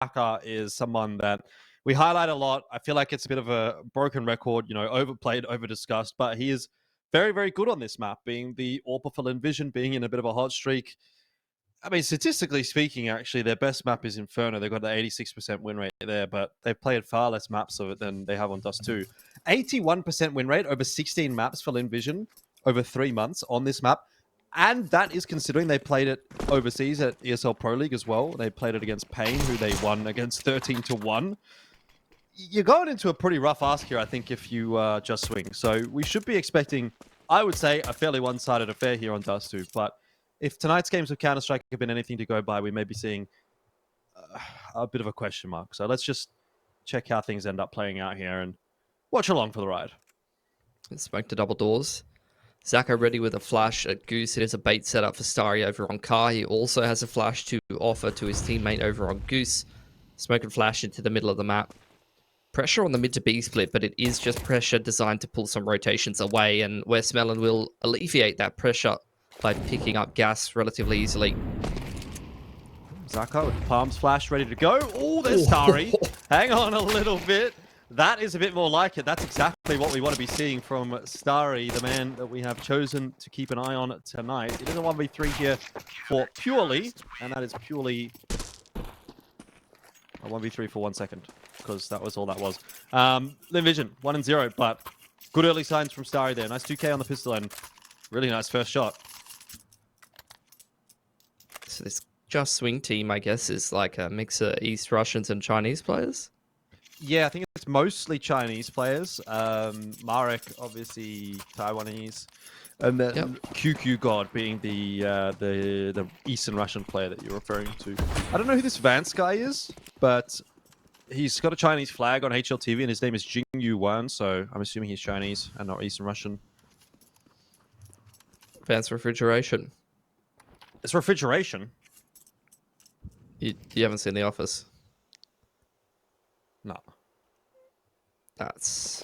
Zaka is someone that we highlight a lot. I feel like it's a bit of a broken record, overplayed, overdiscussed, but he is very, very good on this map, being the AWPer for Lynn Vision, being in a bit of a hot streak. I mean, statistically speaking, actually, their best map is Inferno. They've got the 86% win rate there, but they've played far less maps of it than they have on Dust2. 81% win rate over 16 maps for Lynn Vision over 3 months on this map. And that is considering they played it overseas at ESL Pro League as well. They played it against Pain, who they won against 13-1. You're going into a pretty rough ask here, I think, if you just swing. So we should be expecting, I would say, a fairly one-sided affair here on Dust2. But if tonight's games of Counter-Strike have been anything to go by, we may be seeing a bit of a question mark. So let's just check how things end up playing out here and watch along for the ride. Smoke to double doors. Zaka ready with a flash at Goose. It is a bait setup for Starry over on Car. He also has a flash to offer to his teammate over on Goose. Smoke and flash into the middle of the map. Pressure on the mid to B split, but it is just pressure designed to pull some rotations away, and Westmelon will alleviate that pressure by picking up gas relatively easily. Zaka with palms flash ready to go. Oh, there's Starry. Hang on a little bit. That is a bit more like it. That's exactly what we want to be seeing from Starry, the man that we have chosen to keep an eye on tonight. It is a 1v3 here for Purely, and that is purely a 1v3 for 1 second, because that was all that was. Lynn Vision, 1-0, but good early signs from Starry there. Nice 2k on the pistol and really nice first shot. So this Just Swing team, I guess, is like a mix of East Russians and Chinese players? Yeah, I think it's mostly Chinese players. Marek, obviously Taiwanese, and then QQ God being the Eastern Russian player that you're referring to. I don't know who this Vance guy is, but he's got a Chinese flag on HLTV, and his name is Jingyu Wan, so I'm assuming he's Chinese and not Eastern Russian. Vance Refrigeration. It's refrigeration. You haven't seen The Office? No. That's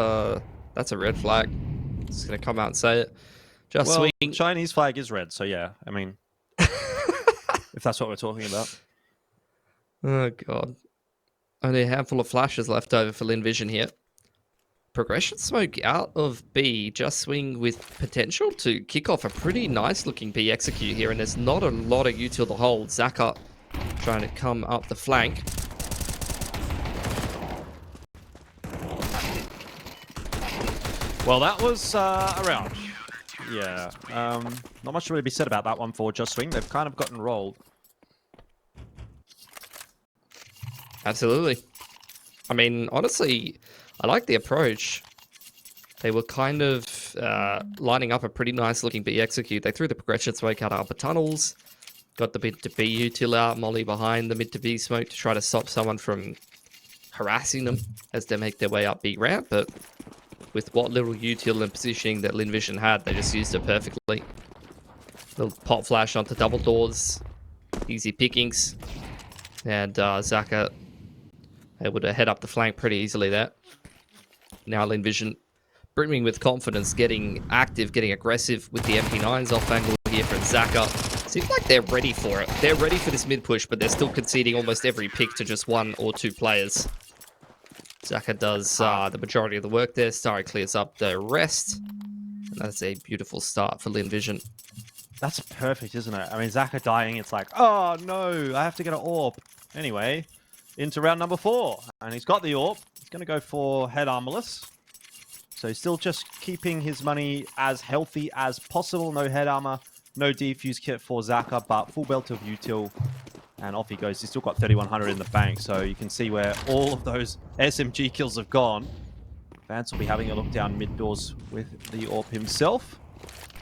a red flag. Just gonna come out and say it. Just Swing. Chinese flag is red, so yeah. I mean, if that's what we're talking about. Oh god. Only a handful of flashes left over for Lynn Vision here. Progression smoke out of B. Just Swing with potential to kick off a pretty nice looking B execute here, and there's not a lot of util to hold. Zaka trying to come up the flank. Well, that was a round. Yeah. Not much to really be said about that one for Just Swing. They've kind of gotten rolled. Absolutely. I mean, honestly, I like the approach. They were kind of lining up a pretty nice looking B execute. They threw the progression smoke out upper tunnels. Got the mid to B util out, molly behind the mid to B smoke to try to stop someone from harassing them as they make their way up B ramp. But with what little util and positioning that Lynn Vision had, they just used it perfectly. Little pop flash onto double doors. Easy pickings. And Zaka able to head up the flank pretty easily there. Now Lynn Vision brimming with confidence, getting active, getting aggressive with the MP9s off angle here from Zaka. Seems like they're ready for it. They're ready for this mid push, but they're still conceding almost every pick to just 1 or 2 players. Zaka does the majority of the work there. Starry clears up the rest. And that's a beautiful start for Lynn Vision. That's perfect, isn't it? I mean, Zaka dying, it's like, oh no, I have to get an AWP. Anyway, into round number 4. And he's got the AWP. He's going to go for head armorless. So he's still just keeping his money as healthy as possible. No head armor, no defuse kit for Zaka, but full belt of util. And off he goes. He's still got 3,100 in the bank. So you can see where all of those SMG kills have gone. Vance will be having a look down mid doors with the AWP himself.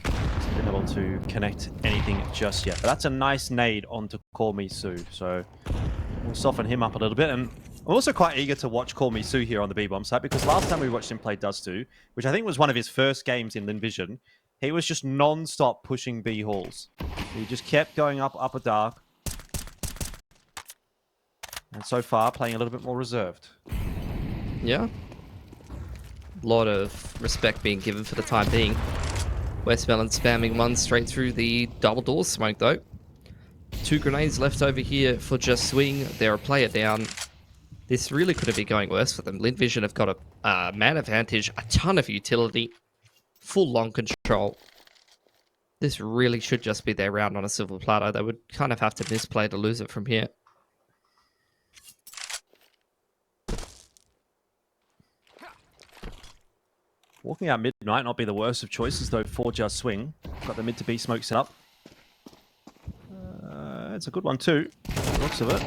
Hasn't been able to connect anything just yet. But that's a nice nade onto Call Me Sue. So we'll soften him up a little bit. And I'm also quite eager to watch Call Me Sue here on the B-Bomb site, because last time we watched him play Dust2, which I think was one of his first games in Lynn Vision, he was just non-stop pushing B halls. He just kept going up upper dark. And so far, playing a little bit more reserved. Yeah. A lot of respect being given for the time being. Westmelon spamming one straight through the double door smoke, though. 2 grenades left over here for Just Swing. They're a player down. This really could have been going worse for them. Lynn Vision have got a man advantage, a ton of utility, full long control. This really should just be their round on a silver platter. They would kind of have to misplay to lose it from here. Walking out mid might not be the worst of choices, though, for Just Swing. Got the mid to B smoke set up. It's a good one, too. Looks of it.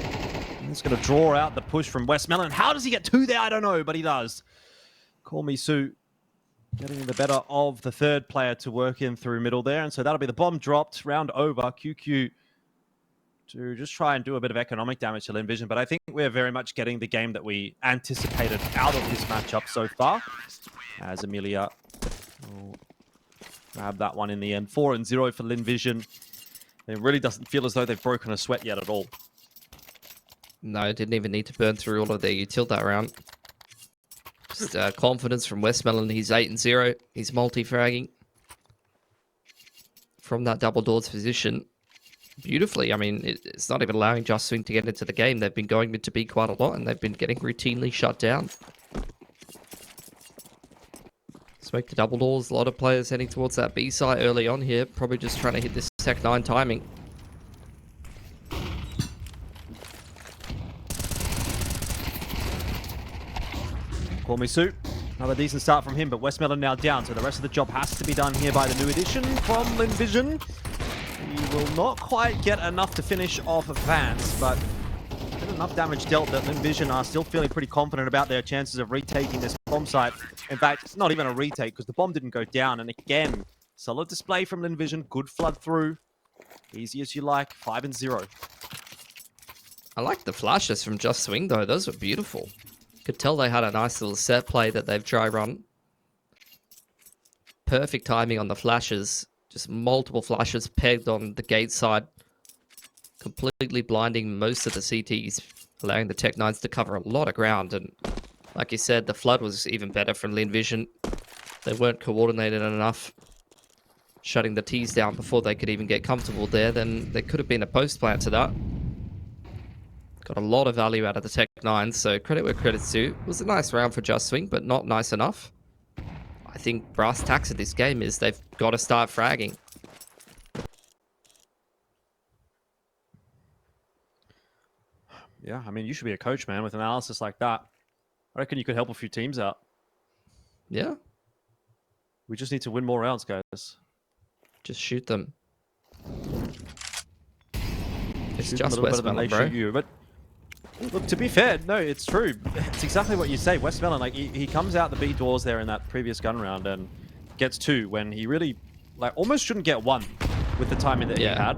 He's going to draw out the push from Westmelon. How does he get 2 there? I don't know, but he does. Call Me Sue getting the better of the third player to work in through middle there. And so that'll be the bomb dropped. Round over. QQ to just try and do a bit of economic damage to Lynn Vision. But I think we're very much getting the game that we anticipated out of this matchup so far. As Amelia will grab that one in the end. 4-0 for Lynn Vision. It really doesn't feel as though they've broken a sweat yet at all. No, didn't even need to burn through all of their util that round. Just confidence from Westmelon. He's 8-0. He's multi-fragging from that double doors position beautifully. I mean, it's not even allowing Just Swing to get into the game. They've been going mid to B quite a lot, and they've been getting routinely shut down. Smoke to double doors. A lot of players heading towards that B site early on here. Probably just trying to hit this Sec 9 timing. Call Me Sue. Another decent start from him, but Westmelon now down, so the rest of the job has to be done here by the new addition from Lynn Vision. He will not quite get enough to finish off Vance, but enough damage dealt that Lynn Vision are still feeling pretty confident about their chances of retaking this bomb site. In fact, it's not even a retake because the bomb didn't go down. And again, solid display from Lynn Vision. Good flood through. Easy as you like. 5-0. I like the flashes from Just Swing, though. Those were beautiful. Could tell they had a nice little set play that they've dry run. Perfect timing on the flashes. Just multiple flashes pegged on the gate side. Completely blinding most of the CTs, allowing the Tech 9s to cover a lot of ground. And like you said, the flood was even better from Lynn Vision. They weren't coordinated enough, shutting the Ts down before they could even get comfortable there. Then there could have been a post plant to that. Got a lot of value out of the Tech 9s, so credit where credit's due. It was a nice round for Just Swing, but not nice enough. I think brass tacks of this game is they've got to start fragging. Yeah, I mean, you should be a coach, man, with analysis like that. I reckon you could help a few teams out. Yeah. We just need to win more rounds, guys. Just shoot them. It's shoot just Westmelon, bro. You. But look, to be fair, no, it's true. It's exactly what you say. Westmelon, like, he comes out the B doors there in that previous gun round and gets 2 when he really, like, almost shouldn't get 1 with the timing that he had.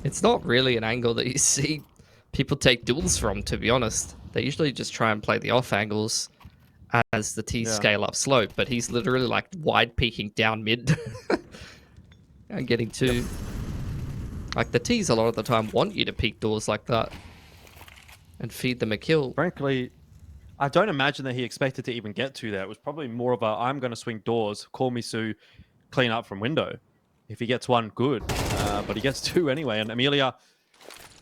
It's not really an angle that you see people take duels from, to be honest. They usually just try and play the off angles as the T's scale up slope, but he's literally like wide peeking down mid and getting 2. Like the T's a lot of the time want you to peek doors like that and feed them a kill. Frankly, I don't imagine that he expected to even get 2 there. It was probably more of a, I'm going to swing doors, call me Sue, clean up from window. If he gets 1, good. But he gets 2 anyway, and Amelia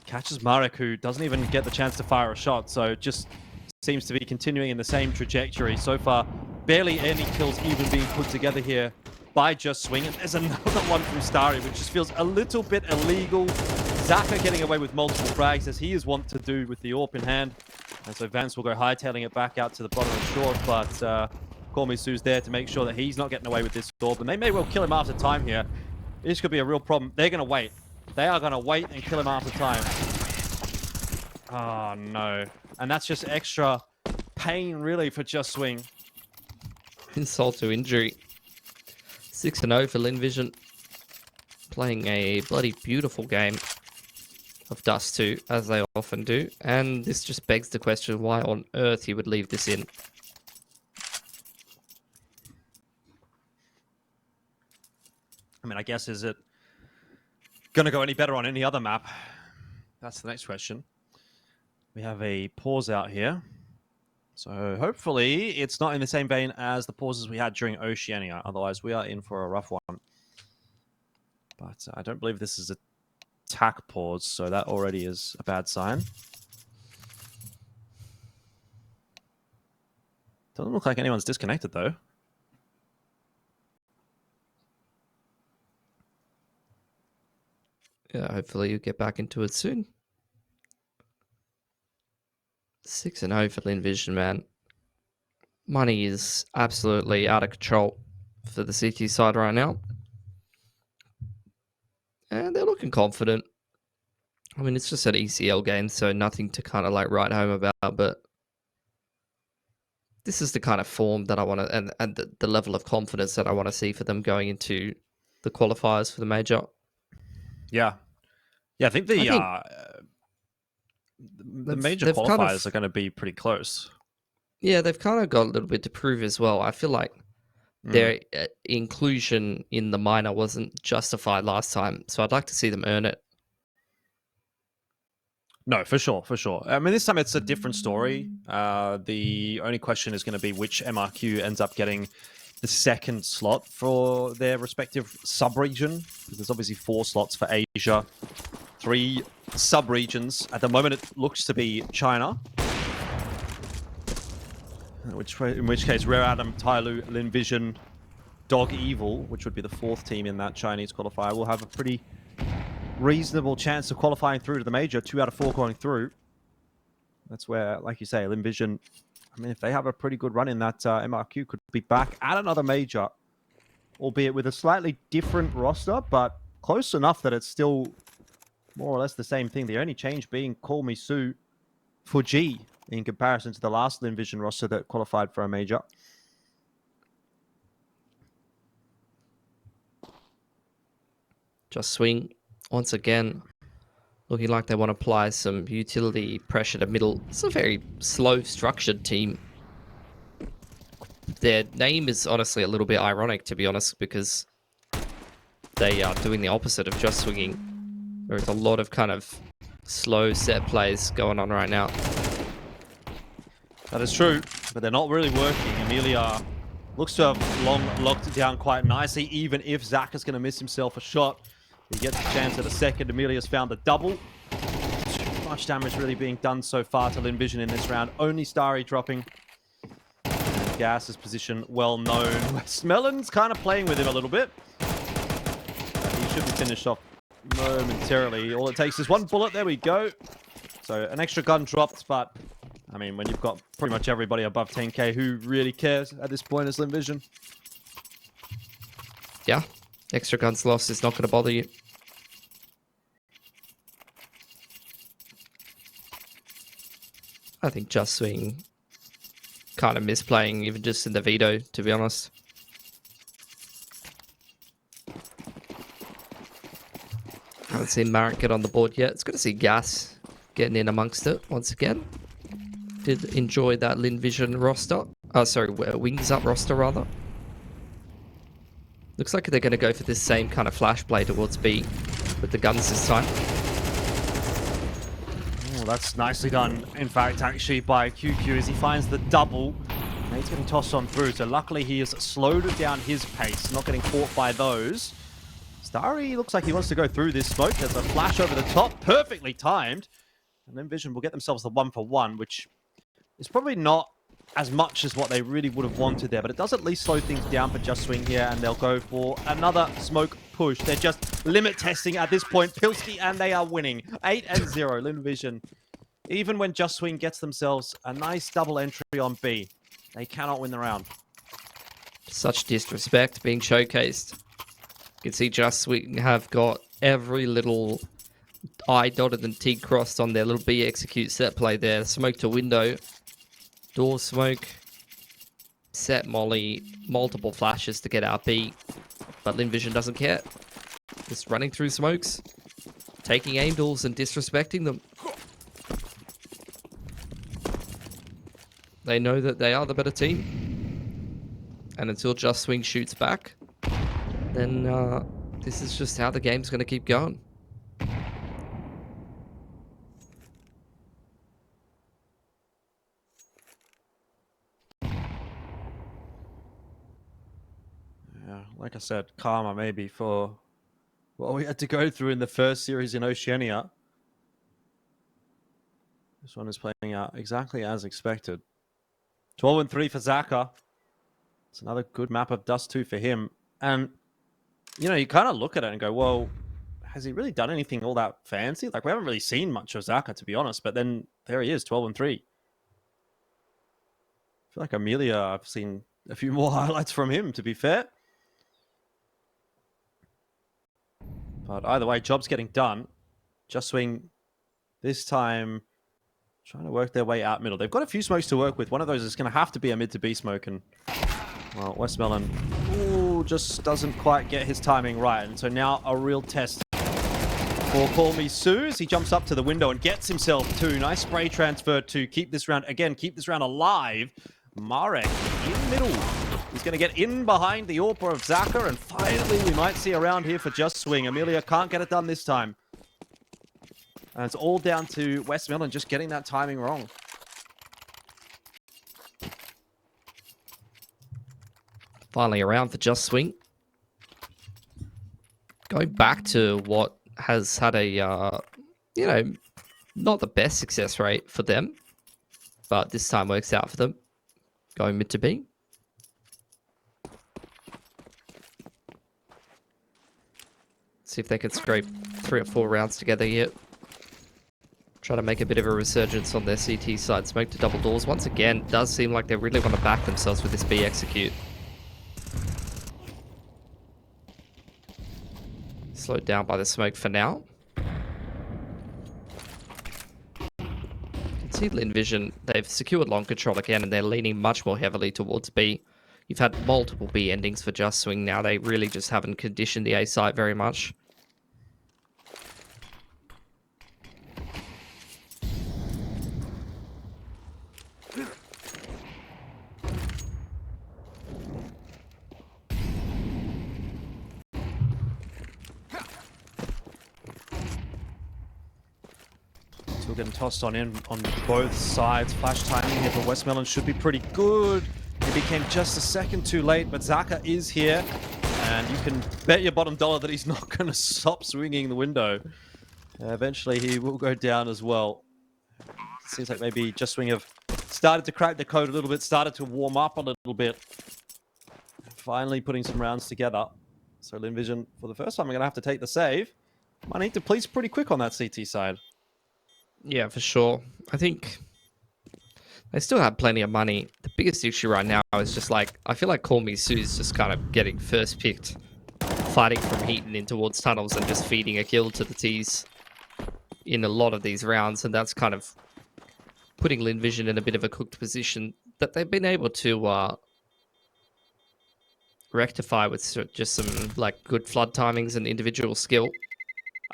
catches Marek, who doesn't even get the chance to fire a shot, so just seems to be continuing in the same trajectory. So far, barely any kills even being put together here by Just Swing. And there's another one from Starry, which just feels a little bit illegal. Zaka getting away with multiple frags, as he is wont to do with the AWP in hand. And so Vance will go hightailing it back out to the bottom of the short, but Call Me Sue's there to make sure that he's not getting away with this AWP. And they may well kill him after time here. This could be a real problem. They're going to wait. They are going to wait and kill him after time. Oh, no. And that's just extra pain, really, for Just Swing. Insult to injury. 6-0 for Lynn Vision. Playing a bloody beautiful game of Dust2, as they often do. And this just begs the question, why on earth you would leave this in? I mean, I guess, is it going to go any better on any other map? That's the next question. We have a pause out here. So hopefully it's not in the same vein as the pauses we had during Oceania. Otherwise, we are in for a rough one. But I don't believe this is a attack pause, so that already is a bad sign. Doesn't look like anyone's disconnected, though. Yeah, hopefully you'll get back into it soon. 6-0 for Lynn Vision, man. Money is absolutely out of control for the CT side right now. And they're looking confident. I mean, it's just an ECL game, so nothing to kind of like write home about, but this is the kind of form that I want to, and the level of confidence that I want to see for them going into the qualifiers for the major. Yeah. Yeah, I think the major qualifiers are going to be pretty close. Yeah, they've kind of got a little bit to prove as well. I feel like their inclusion in the minor wasn't justified last time, so I'd like to see them earn it. No, for sure, for sure. I mean, this time it's a different story. The only question is going to be which MRQ ends up getting the second slot for their respective sub-region. There's obviously 4 slots for Asia, 3 sub-regions. At the moment, it looks to be China. In which case, Rare Adam, Tyloo, Lin Vision, Dog Evil, which would be the 4th team in that Chinese qualifier, will have a pretty reasonable chance of qualifying through to the major. 2 out of 4 going through. That's where, like you say, Lin Vision, I mean, if they have a pretty good run in that MRQ, could be back at another major, albeit with a slightly different roster, but close enough that it's still more or less the same thing. The only change being Call Me Sue for G in comparison to the last Lin Vision roster that qualified for a major. Just Swing, once again, looking like they want to apply some utility pressure to middle. It's a very slow, structured team. Their name is honestly a little bit ironic, to be honest, because they are doing the opposite of Just Swinging. There's a lot of kind of slow set plays going on right now. That is true, but they're not really working. Amelia looks to have long locked it down quite nicely, even if Zach is going to miss himself a shot. He gets a chance at a second. Amelia's found the double. Too much damage really being done so far to Lin Vision in this round. Only Starry dropping. Gas's position well known. Smellin's kind of playing with him a little bit. He should be finished off momentarily. All it takes is one bullet. There we go. So an extra gun dropped, but I mean, when you've got pretty much everybody above 10k, who really cares at this point as Lin Vision? Yeah, extra guns lost is not going to bother you. I think Just Swing kind of misplaying even just in the veto, to be honest. Haven't seen Marek get on the board yet. It's good to see Gas getting in amongst it once again. Did enjoy that Lin Vision roster. Sorry, Wings Up roster, rather. Looks like they're going to go for this same kind of flash play towards B with the guns this time. Oh, that's nicely done, in fact, actually, by QQ as he finds the double. He's getting tossed on through, so luckily he has slowed down his pace, not getting caught by those. Starry looks like he wants to go through this smoke. There's a flash over the top, perfectly timed. And then Vision will get themselves the 1-for-1, which is probably not as much as what they really would have wanted there, but it does at least slow things down for Just Swing here, and they'll go for another smoke push. They're just limit testing at this point, Pilsky, and they are winning. 8-0, Lin Vision. Even when Just Swing gets themselves a nice double entry on B, they cannot win the round. Such disrespect being showcased. You can see Just Swing have got every little I dotted and T crossed on their little B execute set play there. Smoke to window. Door smoke. Set molly. Multiple flashes to get out B. But Lin Vision doesn't care. Just running through smokes. Taking aim duels and disrespecting them. They know that they are the better team. And until Just Swing shoots back, then this is just how the game's going to keep going. Yeah, like I said, karma maybe for what we had to go through in the first series in Oceania. This one is playing out exactly as expected. 12-3 for Zaka. It's another good map of Dust2 for him. And, you know, you kind of look at it and go, well, has he really done anything all that fancy? Like, we haven't really seen much of Zaka, to be honest. But then there he is, 12-3. I feel like Amelia, I've seen a few more highlights from him, to be fair. But either way, job's getting done. Just Swing this time trying to work their way out middle. They've got a few smokes to work with. One of those is going to have to be a mid to B smoke. And, well, Westmelon just doesn't quite get his timing right. And so now a real test for Call Me Suze. He jumps up to the window and gets himself two. Nice spray transfer to keep this round, keep this round alive. Marek in middle. He's going to get in behind the AWP of Zaka. And finally, we might see a round here for Just Swing. Amelia can't get it done this time. And it's all down to Westmelon just getting that timing wrong. Finally around for Just Swing. Going back to what has had a, you know, not the best success rate for them, but this time works out for them. Going mid to B. See if they can scrape 3 or 4 rounds together yet. Try to make a bit of a resurgence on their CT side. Smoke to double doors. Once again, does seem like they really want to back themselves with this B execute. Slowed down by the smoke for now. You can see Lynn Vision, they've secured long control again and they're leaning much more heavily towards B. You've had multiple B endings for Just Swing now. They really just haven't conditioned the A site very much. Still getting tossed on both sides. Flash timing here for Westmelon should be pretty good. It became just a second too late, but Zaka is here. And you can bet your bottom dollar that he's not going to stop swinging the window. Eventually, he will go down as well. Seems like maybe Just Swing have started to crack the code a little bit, started to warm up a little bit. Finally putting some rounds together. So Lynn Vision, for the first time, I'm going to have to take the save. Might need to police pretty quick on that CT side. Yeah, for sure. I think they still have plenty of money. The biggest issue right now is just like, I feel like Call Me Sue's just kind of getting first picked, fighting from Heaton in towards tunnels and just feeding a kill to the T's in a lot of these rounds. And that's kind of putting Lynn Vision in a bit of a cooked position that they've been able to rectify with just some like good flood timings and individual skill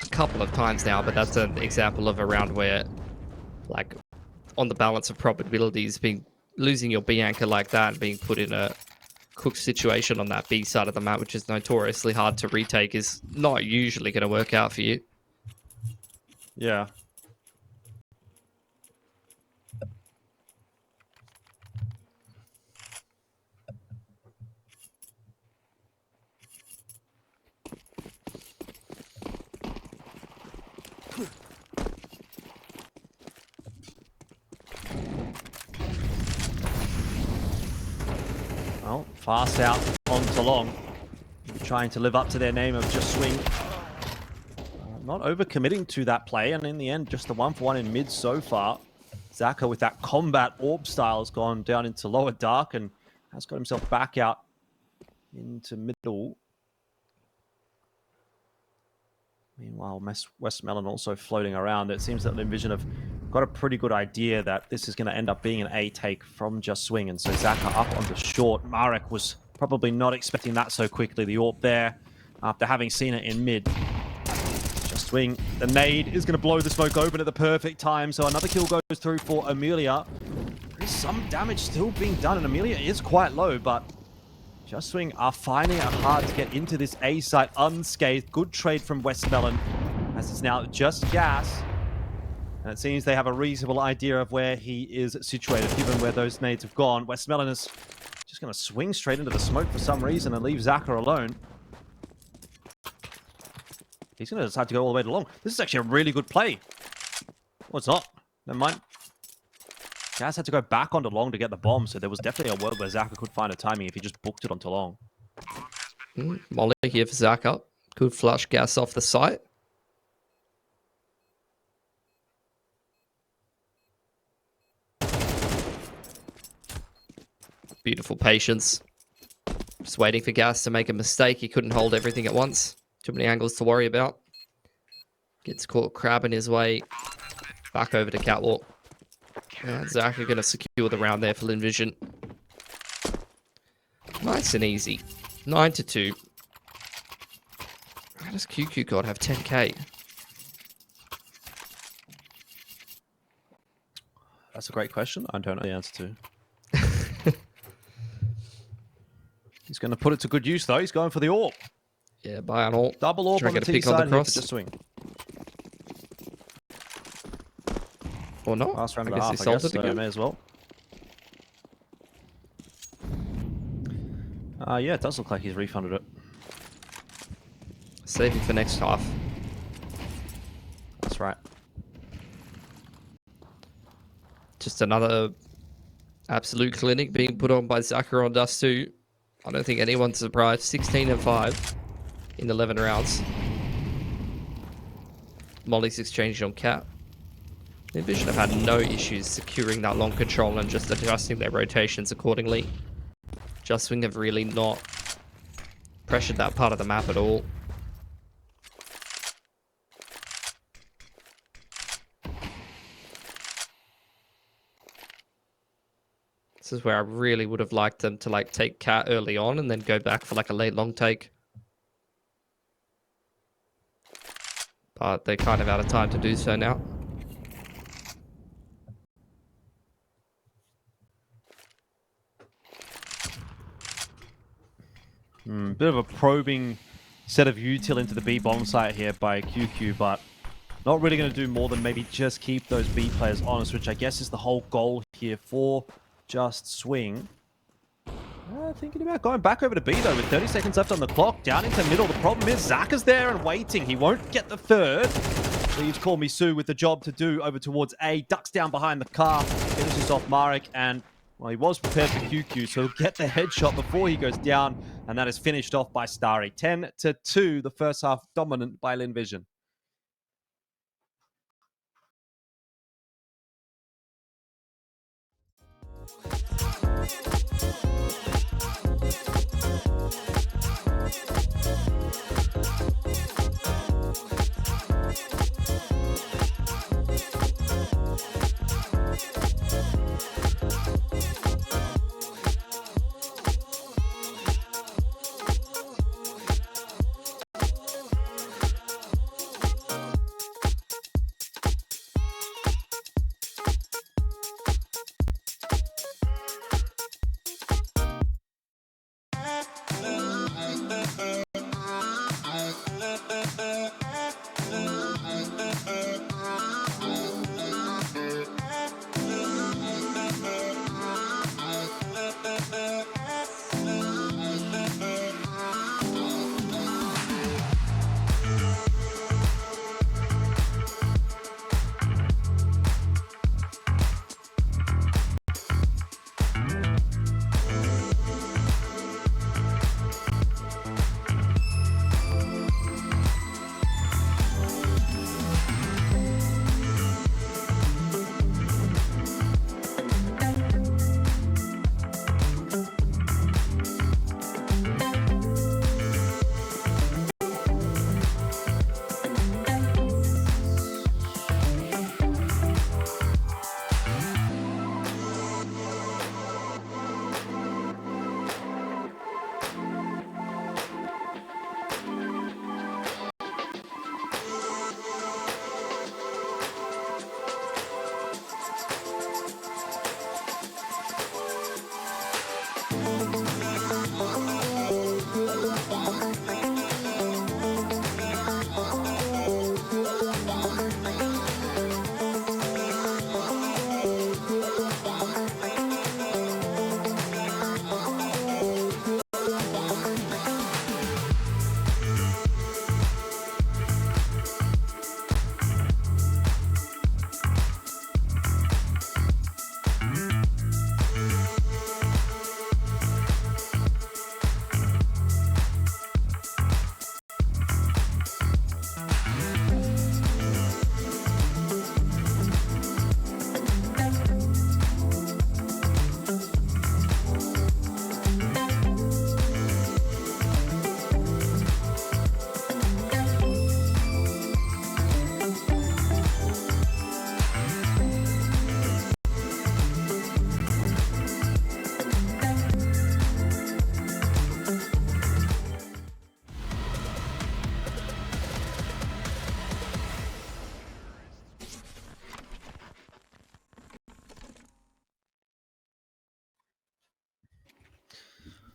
a couple of times now, but that's an example of a round where, like, on the balance of probabilities, losing your B anchor like that and being put in a cooked situation on that B side of the map, which is notoriously hard to retake, is not usually going to work out for you. Yeah. Well, fast out onto long. Trying to live up to their name of Just Swing. Not overcommitting to that play, and in the end, just the 1-for-1 in mid so far. Zaka with that combat orb style has gone down into lower dark and has got himself back out into middle. Meanwhile, Westmelon also floating around. It seems that Lynn Vision have got a pretty good idea that this is going to end up being an A take from Just Swing. And so Zaka up on the short. Marek was probably not expecting that so quickly. The AWP there after having seen it in mid. Just Swing. The nade is going to blow the smoke open at the perfect time. So another kill goes through for Amelia. There's some damage still being done, and Amelia is quite low, but Just Swing are finding it hard to get into this A site unscathed. Good trade from Westmelon, as it's now just Gas. And it seems they have a reasonable idea of where he is situated, given where those nades have gone. Westmelon is just going to swing straight into the smoke for some reason and leave Zaka alone. He's going to decide to go all the way to long. This is actually a really good play. Well, it's not. Never mind. Gaz had to go back onto long to get the bomb, so there was definitely a world where Zaka could find a timing if he just booked it onto long. Molly here for Zaka. Good flush gas off the site. Beautiful patience. Just waiting for Gas to make a mistake. He couldn't hold everything at once. Too many angles to worry about. Gets caught crabbing his way back over to Catwalk. And Zach are going to secure the round there for Lynn Vision. Nice and easy. 9-2. How does QQ God have 10k? That's a great question. I don't know the answer to. He's going to put it to good use, though. He's going for the AWP. Yeah, buy an AWP. Double AWP on the T side here for just swing. Or not. Last round I and a guess half, he salted so again. may as well. Yeah, it does look like he's refunded it. Saving for next half. That's right. Just another absolute clinic being put on by Zaka on Dust2. I don't think anyone's surprised. 16-5 in 11 rounds. Molly's exchanged on Cat. Lynn Vision have had no issues securing that long control and just adjusting their rotations accordingly. Just Swing have really not pressured that part of the map at all. This is where I really would have liked them to like take Cat early on and then go back for like a late long take. But they're kind of out of time to do so now. Bit of a probing set of util into the B bomb site here by QQ, but not really going to do more than maybe just keep those B players honest, which I guess is the whole goal here for Just Swing. Thinking about going back over to B, though, with 30 seconds left on the clock. Down into middle. The problem is Zaka's there and waiting. He won't get the third. Leaves Call Me Sue with the job to do over towards A. Ducks down behind the car. Finishes off Marek, and well, he was prepared for QQ, so he'll get the headshot before he goes down, and that is finished off by Starry. 10-2, the first half dominant by Lynn Vision.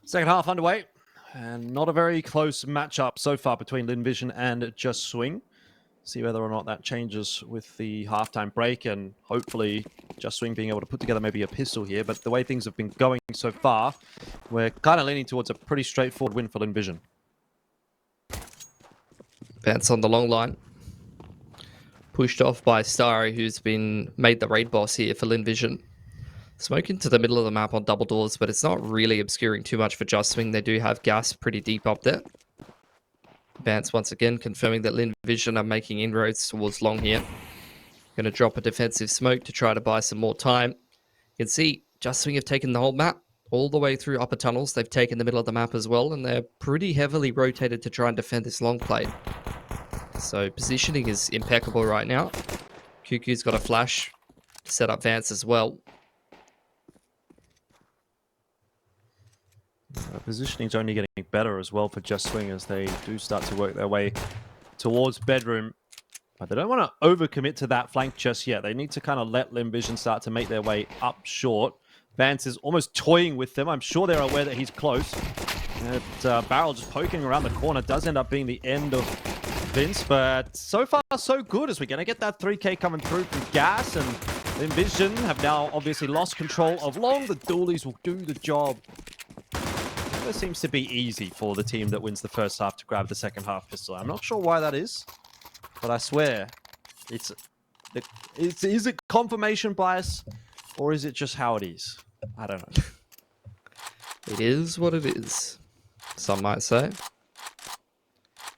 Second half underway, and not a very close matchup so far between Lynn Vision and Just Swing. See whether or not that changes with the halftime break, and hopefully Just Swing being able to put together maybe a pistol here. But the way things have been going so far, we're kind of leaning towards a pretty straightforward win for Lynn Vision. Vance on the long line. Pushed off by Starry, who's been made the raid boss here for Lynn Vision. Smoke into the middle of the map on double doors, but it's not really obscuring too much for Just Swing. They do have gas pretty deep up there. Vance once again confirming that Lynn Vision are making inroads towards long here. Going to drop a defensive smoke to try to buy some more time. You can see Just Swing have taken the whole map all the way through upper tunnels. They've taken the middle of the map as well, and they're pretty heavily rotated to try and defend this long plate. So positioning is impeccable right now. QQ's got a flash to set up Vance as well. Positioning's only getting better as well for Just Swing as they do start to work their way towards bedroom. But they don't want to overcommit to that flank just yet. They need to kind of let Lynn Vision start to make their way up short. Vance is almost toying with them. I'm sure they're aware that he's close. Barrel just poking around the corner does end up being the end of Vince, but so far so good as we're going to get that 3K coming through from Gas, and Lynn Vision have now obviously lost control of long. The dualies will do the job. It seems to be easy for the team that wins the first half to grab the second half pistol. I'm not sure why that is, but I swear is it confirmation bias or is it just how it is? I don't know. It is what it is, some might say.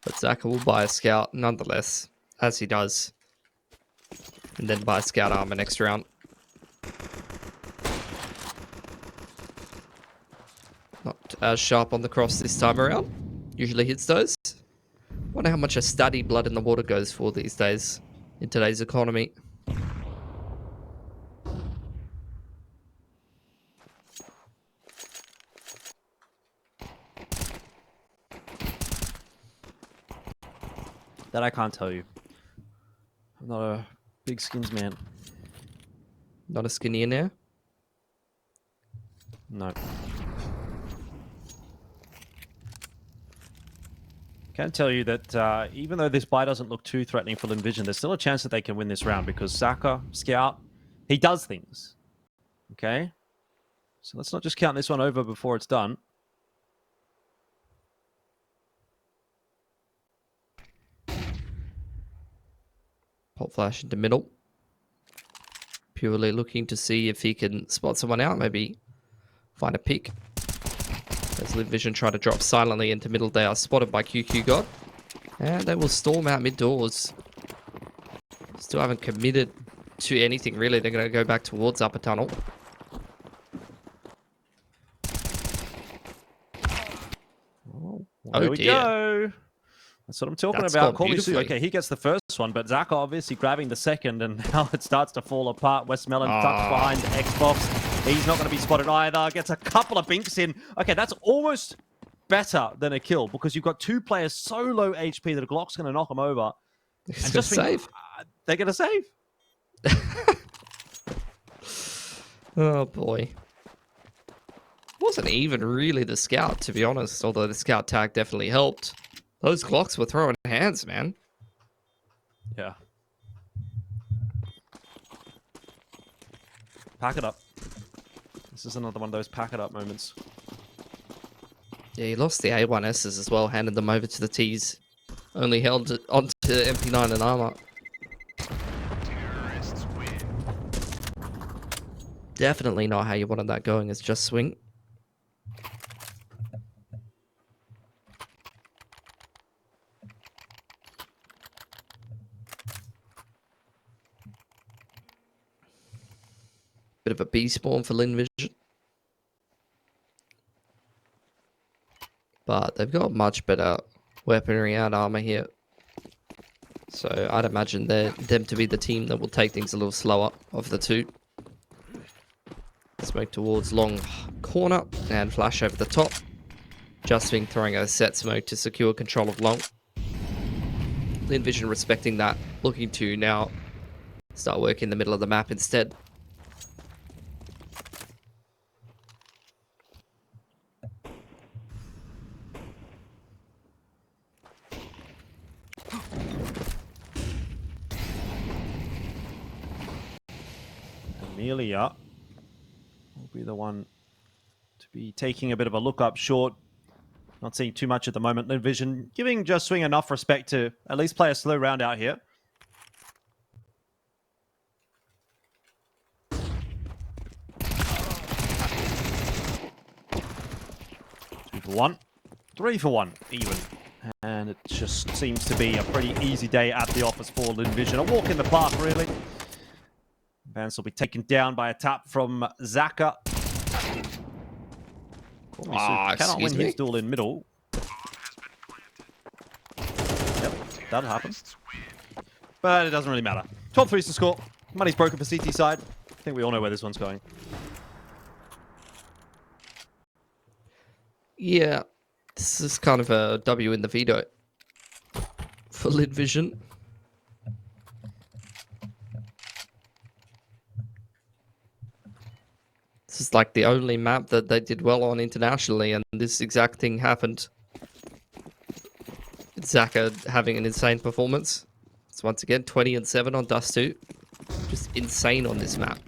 But Zaka will buy a scout nonetheless, as he does. And then buy scout armor next round. Not as sharp on the cross this time around. Usually hits those. Wonder how much a steady blood in the water goes for these days in today's economy. That I can't tell you. I'm not a big skins man. Not a skinny in there? No. Can tell you that even though this buy doesn't look too threatening for Lynn Vision, there's still a chance that they can win this round because Zaka, Scout, he does things. Okay? So let's not just count this one over before it's done. Pop flash into middle. Purely looking to see if he can spot someone out, maybe find a pick. As Lynn Vision try to drop silently into middle, they are spotted by QQ God. And they will storm out mid doors. Still haven't committed to anything really. They're going to go back towards upper tunnel. There we go. That's what I'm talking about. Call me Sue. Okay, he gets the first one, but Zaka obviously grabbing the second, and now it starts to fall apart. Westmelon tucked behind Xbox. He's not going to be spotted either. Gets a couple of binks in. Okay, that's almost better than a kill because you've got two players so low HP that a Glock's going to knock them over. And just save. They're going to save. Oh boy. Wasn't even really the scout, to be honest, although the scout tag definitely helped. Those Glocks were throwing hands, man. Yeah. Pack it up. This is another one of those pack it up moments. Yeah, he lost the A1Ss as well, handed them over to the Ts. Only held it onto MP9 and armor. Definitely not how you wanted that going as Just Swing. Bit of a B spawn for Lynn Vision. But they've got much better weaponry and armor here. So I'd imagine them to be the team that will take things a little slower of the two. Smoke towards long corner and flash over the top. Just Swing throwing a set smoke to secure control of long. Lynn Vision respecting that, looking to now start working in the middle of the map instead. Amelia will be the one to be taking a bit of a look up short. Not seeing too much at the moment. Lynn Vision giving Just Swing enough respect to at least play a slow round out here. 2 for 1. 3 for 1, even. And it just seems to be a pretty easy day at the office for Lynn Vision. A walk in the park, really. Vance will be taken down by a tap from Zaka. Cannot win his duel in middle. Yep, that'll happen. But it doesn't really matter. 12-3 is the score. Money's broken for CT side. I think we all know where this one's going. Yeah, this is kind of a W in the veto for Lynn Vision. This is like the only map that they did well on internationally, and this exact thing happened. Zaka having an insane performance. It's once again 20-7 on Dust2. Just insane on this map.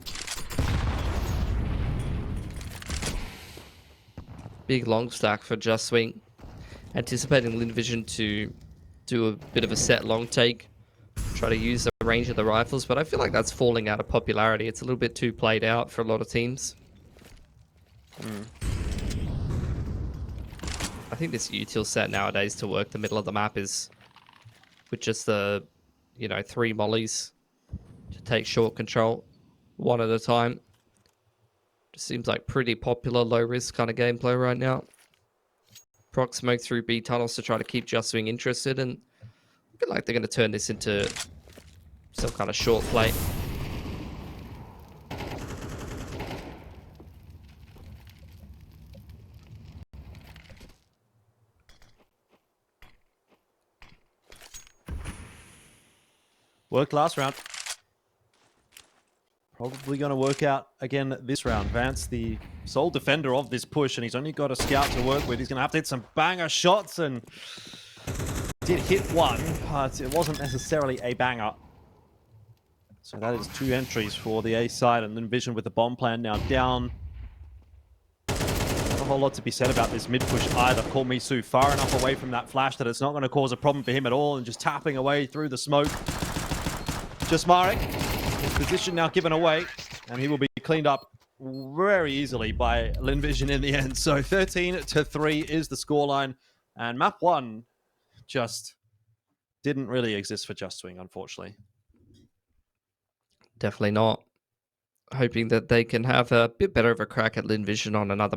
Big long stack for Just Swing. Anticipating Lynn Vision to do a bit of a set long take. Try to use the range of the rifles, but I feel like that's falling out of popularity. It's a little bit too played out for a lot of teams. I think this util set nowadays to work the middle of the map is with just the, 3 mollies to take short control one at a time. Just seems like pretty popular low risk kind of gameplay right now. Proc smoke through B tunnels to try to keep Just Swing interested, and I feel like they're going to turn this into some kind of short play. Worked last round. Probably going to work out again this round. Vance, the sole defender of this push, and he's only got a scout to work with. He's going to have to hit some banger shots, and did hit one, but it wasn't necessarily a banger. So that is 2 entries for the A side, and Lynn Vision with the bomb plan now down. Not a whole lot to be said about this mid push either. Call Misu far enough away from that flash that it's not going to cause a problem for him at all, and just tapping away through the smoke. Just Marek, his position now given away, and he will be cleaned up very easily by Lynn Vision in the end. So 13-3 is the scoreline, and map 1 just didn't really exist for Just Swing, unfortunately. Definitely not. Hoping that they can have a bit better of a crack at Lynn Vision on another